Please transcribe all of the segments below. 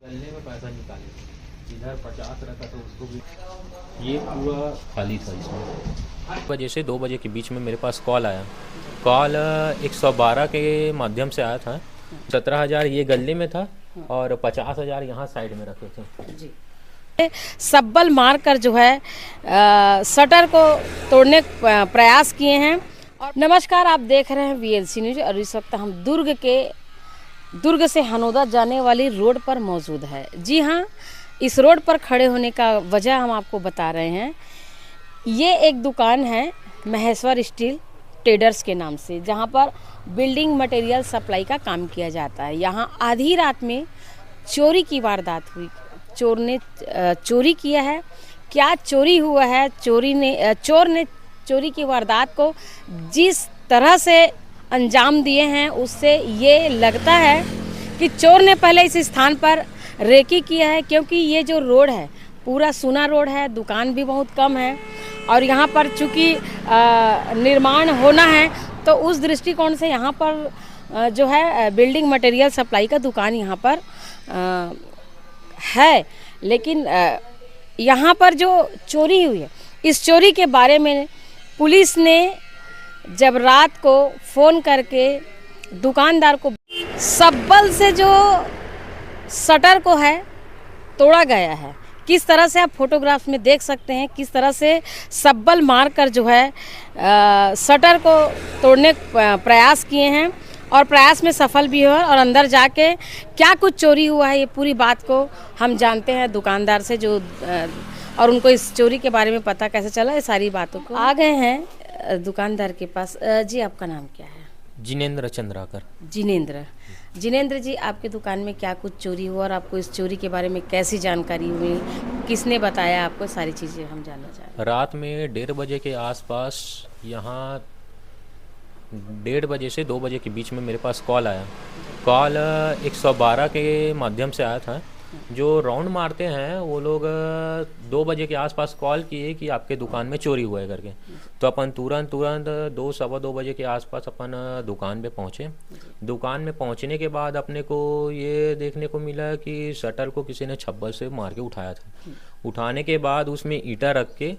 गले में पैसा निकाले थे, इधर 50 रखा तो उसको भी। ये पूरा खाली था। इसमें 1 बजे से 2 बजे के बीच में मेरे पास कॉल आया। कॉल 112 के माध्यम से आया था। 17,000 ये गले में था और 50,000 यहाँ साइड में रखे थे जी। सब्बल मारकर जो है शटर को तोड़ने का प्रयास किए हैं। और नमस्कार, आप देख रहे हैं वीएलसी न्यूज और इस वक्त हम दुर्ग से हनोदा जाने वाली रोड पर मौजूद है। जी हाँ, इस रोड पर खड़े होने का वजह हम आपको बता रहे हैं। ये एक दुकान है महेश्वर स्टील ट्रेडर्स के नाम से, जहाँ पर बिल्डिंग मटेरियल सप्लाई का काम किया जाता है। यहाँ आधी रात में चोरी की वारदात हुई। चोर ने चोरी किया है। क्या चोरी हुआ है? चोर ने चोरी की वारदात को जिस तरह से अंजाम दिए हैं, उससे ये लगता है कि चोर ने पहले इस स्थान पर रेकी किया है, क्योंकि ये जो रोड है पूरा सूना रोड है, दुकान भी बहुत कम है और यहाँ पर चूँकि निर्माण होना है तो उस दृष्टिकोण से यहाँ पर जो है बिल्डिंग मटेरियल सप्लाई का दुकान यहाँ पर है। लेकिन यहाँ पर जो चोरी हुई है, इस चोरी के बारे में पुलिस ने जब रात को फ़ोन करके दुकानदार को सब्बल से जो शटर को है तोड़ा गया है। किस तरह से आप फोटोग्राफ्स में देख सकते हैं, किस तरह से सब्बल मारकर जो है शटर को तोड़ने का प्रयास किए हैं और प्रयास में सफल भी हुआ। और अंदर जाके क्या कुछ चोरी हुआ है, ये पूरी बात को हम जानते हैं दुकानदार से, जो और उनको इस चोरी के बारे में पता कैसे चला, ये सारी बातों को आ गए हैं दुकानदार के पास। जी, आपका नाम क्या है? जिनेंद्र चंद्राकर। जिनेंद्र जी, आपके दुकान में क्या कुछ चोरी हुआ और आपको इस चोरी के बारे में कैसी जानकारी हुई, किसने बताया आपको, सारी चीज़ें हम जानना चाह रहे हैं। रात में 1:30 बजे के आसपास यहाँ 1:30 बजे से 2 बजे के बीच में मेरे पास कॉल आया। कॉल 112 के माध्यम से आया था। जो राउंड मारते हैं वो लोग 2 बजे के आसपास कॉल किए कि आपके दुकान में चोरी हुआ है करके। तो अपन तुरंत 2 सवा 2 बजे के आसपास अपन दुकान पे पहुँचे। दुकान में पहुँचने के बाद अपने को ये देखने को मिला कि शटर को किसी ने छप्पर से मार के उठाया था। उठाने के बाद उसमें ईंटा रख के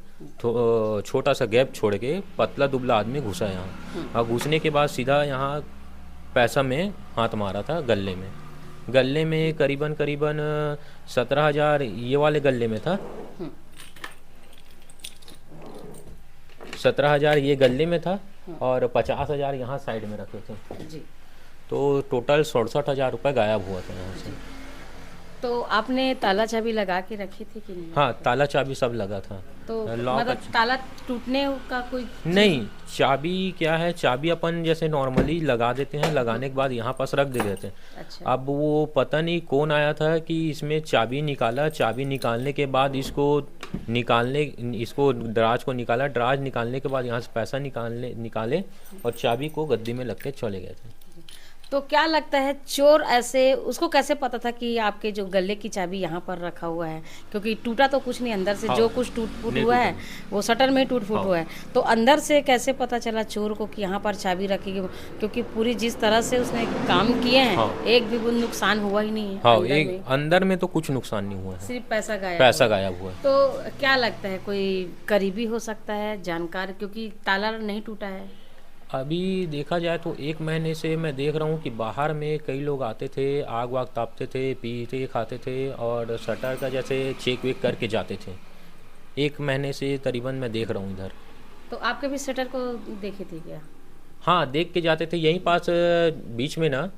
छोटा सा गैप छोड़ के पतला दुबला आदमी घुसा यहाँ, और घुसने के बाद सीधा यहाँ पैसा में हाथ मारा था गले में करीबन 17,000 ये वाले गले में था। 17,000 ये गले में था और 50,000 यहाँ साइड में रखे थे जी। तो टोटल 67,000 रुपये गायब हुआ था यहाँ से। तो आपने ताला चाबी लगा के रखी थी कि नहीं? हाँ, ताला चाबी सब लगा था। तो मतलब ताला टूटने का कोई नहीं, चाबी क्या है, चाबी अपन जैसे नॉर्मली लगा देते हैं, लगाने के बाद यहाँ पास रख दे देते हैं। अच्छा। अब वो पता नहीं कौन आया था कि इसमें चाबी निकाला। चाबी निकालने के बाद इसको दराज को निकाला। दराज निकालने के बाद यहाँ से पैसा निकाले और चाबी को गद्दी में लग के चले गए थे। तो क्या लगता है चोर ऐसे, उसको कैसे पता था कि आपके जो गले की चाबी यहाँ पर रखा हुआ है? क्योंकि टूटा तो कुछ नहीं, अंदर से हाँ, जो कुछ टूट फूट हुआ है वो शटर में ही टूट फूट हुआ है। तो अंदर से कैसे पता चला चोर को कि यहाँ पर चाबी रखी गई? क्योंकि पूरी जिस तरह से उसने काम किए हैं, हाँ, एक भी नुकसान हुआ ही नहीं है। हाँ, अंदर में तो कुछ नुकसान नहीं हुआ है, सिर्फ पैसा गायब हुआ है। तो क्या लगता है कोई करीबी हो सकता है, जानकार, क्योंकि ताला नहीं टूटा है? अभी देखा जाए तो 1 महीने से मैं देख रहा हूँ कि बाहर में कई लोग आते थे, आग वाग तापते थे, पीते खाते थे और शटर का जैसे चेक वेक करके जाते थे। 1 महीने से करीबन मैं देख रहा हूँ इधर। तो आपके भी शटर को देखे थे क्या? हाँ, देख के जाते थे यहीं पास बीच में ना।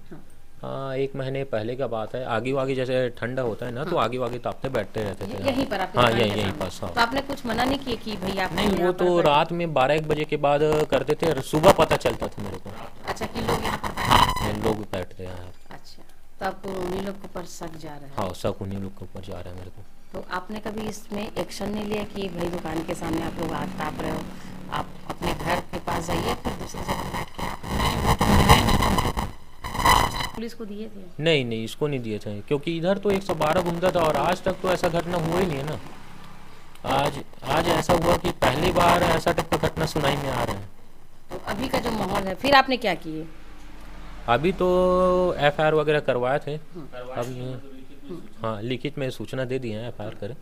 हाँ। 1 महीने पहले का बात है। आगे वागे जैसे ठंडा होता है ना, तो आगे वागे तापते बैठते रहते थे यहीं पर आपके? हाँ, यहीं पास। हाँ। तो आपने कुछ मना नहीं किया कि भाई आप नहीं, वो तो रात में 12-1 बजे के बाद करते थे और सुबह पता चलता था मेरे को। अच्छा, कि लोग यहाँ पर लोग बैठते हैं। अच्छा, तो आपको उन्हीं लोग के ऊपर शक जा रहा है? हाँ, शक उन्हीं लोग के ऊपर जा रहा है मेरे को। तो आपने कभी इसमें एक्शन नहीं लिया कि भाई दुकान के सामने आप लोग आग ताप रहे हो, आप अपने घर के पास जाइए, फिर दूसरी जगह बैठ के पुलिस को दिए थे? नहीं, इसको नहीं दिए थे, क्योंकि इधर तो 112 घूमता था और आज तक तो ऐसा घटना हुआ ही नहीं है ना। आज ऐसा हुआ कि पहली बार ऐसा टाइप का घटना सुनाई में आ रहा है। तो अभी का जो माहौल है, फिर आपने क्या किए? अभी तो FIR वगैरह करवाए थे। अभी हाँ, लिखित में सूचना दे दी है, एफआईआर करें,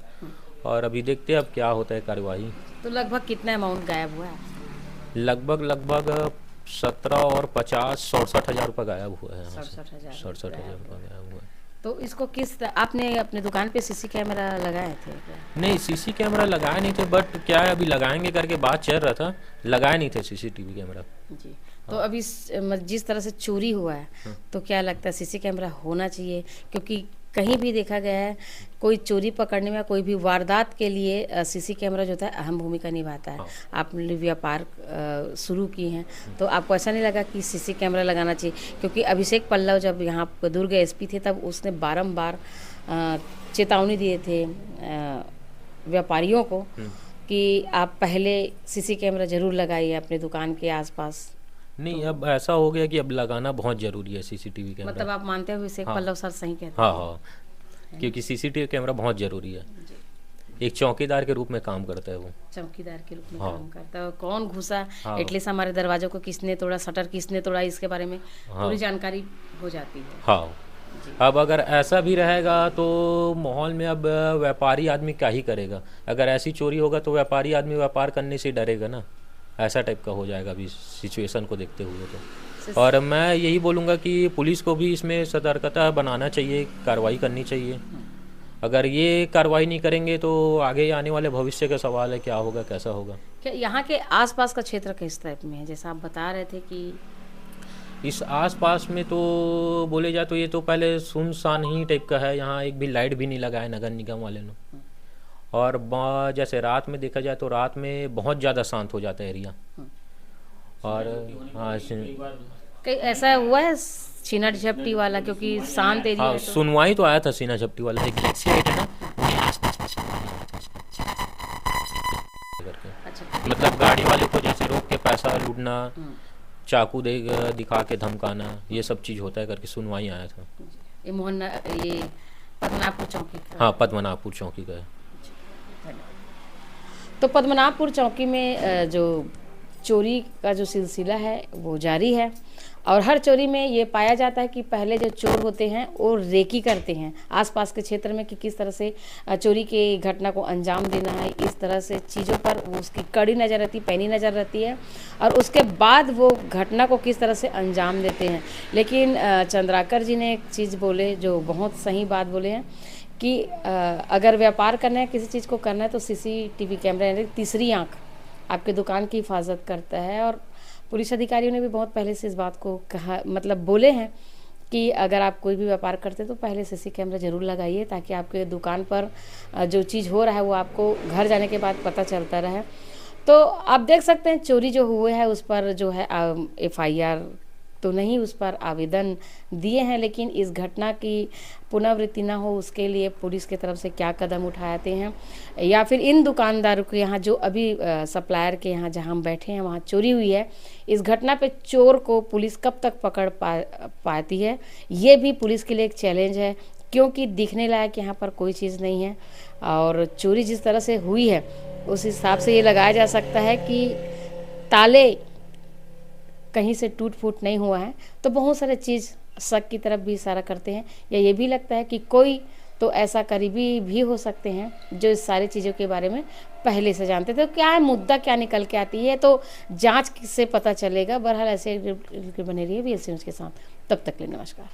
और अभी देखते हैं अब क्या होता है कार्यवाही। तो लगभग कितना अमाउंट गायब हुआ है? लगभग 17 और 50 67 हज़ार रुपये गायब हुआ है यहाँ से। 67,000 67 हज़ार रुपये गायब हुआ है। तो इसको आपने अपने दुकान पे सीसी कैमरा लगाए थे क्या? नहीं, सीसी कैमरा लगाए नहीं थे, बट क्या है, अभी लगाएंगे करके बात चल रहा था, लगाए नहीं थे सीसीटीवी कैमरा। जी। तो अभी जिस तरह से चोरी हुआ है, तो क्या लगता है सीसी कैमरा होना चाहिए? क्योंकि कहीं भी देखा गया है कोई चोरी पकड़ने में, कोई भी वारदात के लिए सीसी कैमरा जो होता है अहम भूमिका निभाता है। आपने व्यापार शुरू की हैं, तो आपको ऐसा नहीं लगा कि सीसी कैमरा लगाना चाहिए? क्योंकि अभिषेक पल्लव जब यहाँ दुर्ग एसपी थे, तब उसने बारंबार चेतावनी दिए थे व्यापारियों को कि आप पहले सीसी कैमरा जरूर लगाइए अपने दुकान के आसपास। नहीं, अब ऐसा हो गया कि अब लगाना बहुत ज़रूरी है सीसीटीवी कैमरा। मतलब आप मानते हो अभिषेक पल्लव सर सही कहते हैं? हाँ हाँ, क्योंकि सीसीटीवी कैमरा बहुत ज़रूरी है। एक चौकीदार के रूप में काम करता है वो। चौकीदार के रूप में काम करता है। कौन घुसा, एटलीस्ट हमारे दरवाजों को किसने तोड़ा, शटर किसने तोड़ा, इसके बारे में पूरी जानकारी हो जाती है। हाँ, अब अगर ऐसा भी रहेगा तो माहौल में अब व्यापारी आदमी क्या ही करेगा। अगर ऐसी चोरी होगा तो व्यापारी आदमी व्यापार करने से डरेगा ना, ऐसा टाइप का हो जाएगा अभी सिचुएशन को देखते हुए तो। और मैं यही बोलूँगा कि पुलिस को भी इसमें सतर्कता बनाना चाहिए, कार्रवाई करनी चाहिए। अगर ये कार्रवाई नहीं करेंगे तो आगे आने वाले भविष्य का सवाल है, क्या होगा, कैसा होगा। क्या यहाँ के आसपास का क्षेत्र किस टाइप में है? जैसा आप बता रहे थे कि इस आसपास में तो बोले जाए तो ये तो पहले सुनसान ही टाइप का है। यहाँ एक भी लाइट भी नहीं लगा है नगर निगम वाले ने। और जैसे रात में देखा जाए तो रात में बहुत ज़्यादा शांत हो जाता है एरिया। और हाँ, कहीं ऐसा हुआ है छीना झपटी वाला? क्योंकि शांत एरिया हाँ, है तो। सुनवाई तो आया था सीना झपटी वाला, एक गैलेक्सी लाइट है ना, अच्छा, मतलब गाड़ी वाले को जैसे रोक के पैसा लूटना, चाकू दिखा के धमकाना, ये सब चीज़ होता है करके सुनवाई आया था। ये मोहन, ये पद्मनाभपुर चौकी का? हाँ, पद्मनाभपुर चौकी का है। तो पद्मनाभपुर चौकी में जो चोरी का जो सिलसिला है वो जारी है, और हर चोरी में ये पाया जाता है कि पहले जो चोर होते हैं वो रेकी करते हैं आसपास के क्षेत्र में कि किस तरह से चोरी की घटना को अंजाम देना है। इस तरह से चीज़ों पर उसकी कड़ी नज़र रहती, पैनी नज़र रहती है, और उसके बाद वो घटना को किस तरह से अंजाम देते हैं। लेकिन चंद्राकर जी ने एक चीज़ बोले जो बहुत सही बात बोले हैं कि अगर व्यापार करना है, किसी चीज़ को करना है, तो सीसीटीवी कैमरा यानी तीसरी आंख आपके दुकान की हिफाजत करता है। और पुलिस अधिकारियों ने भी बहुत पहले से इस बात को कहा, मतलब बोले हैं कि अगर आप कोई भी व्यापार करते तो पहले सीसी कैमरा ज़रूर लगाइए, ताकि आपके दुकान पर जो चीज़ हो रहा है वो आपको घर जाने के बाद पता चलता रहे। तो आप देख सकते हैं चोरी जो हुए है उस पर जो है FIR तो नहीं, उस पर आवेदन दिए हैं, लेकिन इस घटना की पुनरावृत्ति ना हो उसके लिए पुलिस की तरफ से क्या कदम उठाते हैं, या फिर इन दुकानदारों के यहाँ जो अभी सप्लायर के यहाँ जहाँ हम बैठे हैं वहाँ चोरी हुई है, इस घटना पे चोर को पुलिस कब तक पकड़ पाती है, ये भी पुलिस के लिए एक चैलेंज है। क्योंकि दिखने लायक यहाँ पर कोई चीज़ नहीं है, और चोरी जिस तरह से हुई है उस हिसाब से ये लगाया जा सकता है कि ताले कहीं से टूट फूट नहीं हुआ है। तो बहुत सारे चीज़ शक की तरफ भी इशारा करते हैं, या ये भी लगता है कि कोई तो ऐसा करीबी भी हो सकते हैं जो इस सारी चीज़ों के बारे में पहले से जानते थे। तो क्या है मुद्दा, क्या निकल के आती है तो जांच से पता चलेगा। बहरहाल ऐसे बने रहिए VLC न्यूज़ के साथ, तब तक के लिए नमस्कार।